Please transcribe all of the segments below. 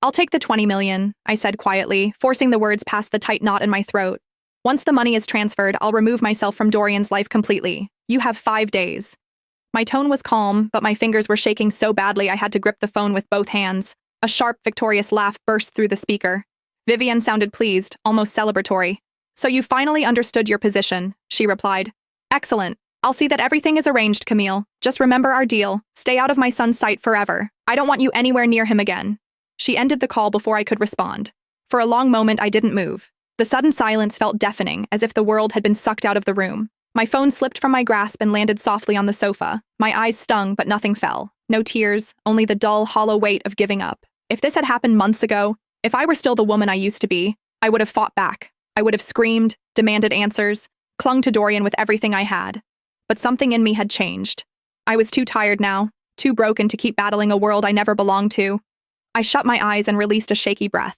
I'll take the 20 million, I said quietly, forcing the words past the tight knot in my throat. Once the money is transferred, I'll remove myself from Dorian's life completely. You have 5 days. My tone was calm, but my fingers were shaking so badly I had to grip the phone with both hands. A sharp, victorious laugh burst through the speaker. Vivian sounded pleased, almost celebratory. So you finally understood your position, she replied. Excellent. I'll see that everything is arranged, Camille. Just remember our deal. Stay out of my son's sight forever. I don't want you anywhere near him again. She ended the call before I could respond. For a long moment, I didn't move. The sudden silence felt deafening, as if the world had been sucked out of the room. My phone slipped from my grasp and landed softly on the sofa. My eyes stung, but nothing fell. No tears, only the dull, hollow weight of giving up. If this had happened months ago, if I were still the woman I used to be, I would have fought back. I would have screamed, demanded answers, clung to Dorian with everything I had. But something in me had changed. I was too tired now, too broken to keep battling a world I never belonged to. I shut my eyes and released a shaky breath.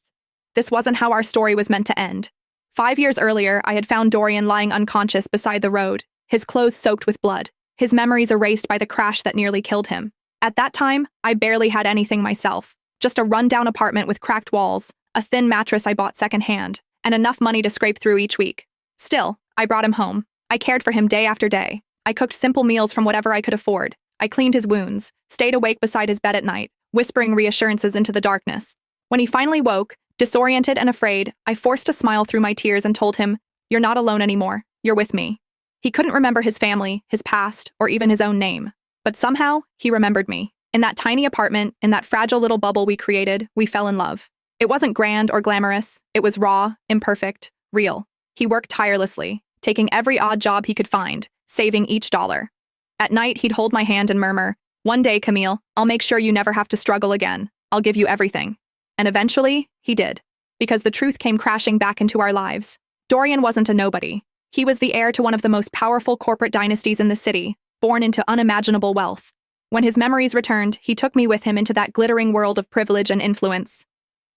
This wasn't how our story was meant to end. 5 years earlier, I had found Dorian lying unconscious beside the road, his clothes soaked with blood, his memories erased by the crash that nearly killed him. At that time, I barely had anything myself, just a rundown apartment with cracked walls, a thin mattress I bought secondhand, and enough money to scrape through each week. Still, I brought him home. I cared for him day after day. I cooked simple meals from whatever I could afford. I cleaned his wounds, stayed awake beside his bed at night, whispering reassurances into the darkness. When he finally woke, disoriented and afraid, I forced a smile through my tears and told him, "You're not alone anymore. You're with me." He couldn't remember his family, his past, or even his own name. But somehow, he remembered me. In that tiny apartment, in that fragile little bubble we created, we fell in love. It wasn't grand or glamorous. It was raw, imperfect, real. He worked tirelessly, taking every odd job he could find, saving each dollar. At night, he'd hold my hand and murmur, "One day, Camille, I'll make sure you never have to struggle again. I'll give you everything." And eventually, he did. Because the truth came crashing back into our lives. Dorian wasn't a nobody. He was the heir to one of the most powerful corporate dynasties in the city, born into unimaginable wealth. When his memories returned, he took me with him into that glittering world of privilege and influence.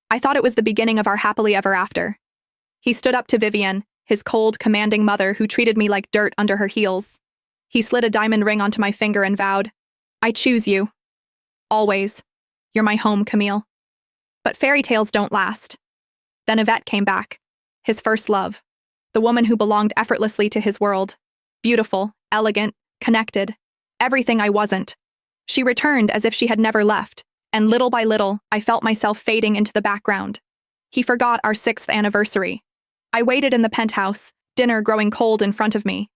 I thought it was the beginning of our happily ever after. He stood up to Vivian, his cold, commanding mother who treated me like dirt under her heels. He slid a diamond ring onto my finger and vowed, "I choose you. Always. You're my home, Camille." But fairy tales don't last. Then Yvette came back. His first love. The woman who belonged effortlessly to his world. Beautiful, elegant, connected. Everything I wasn't. She returned as if she had never left, and little by little, I felt myself fading into the background. He forgot our 6th anniversary. I waited in the penthouse, dinner growing cold in front of me,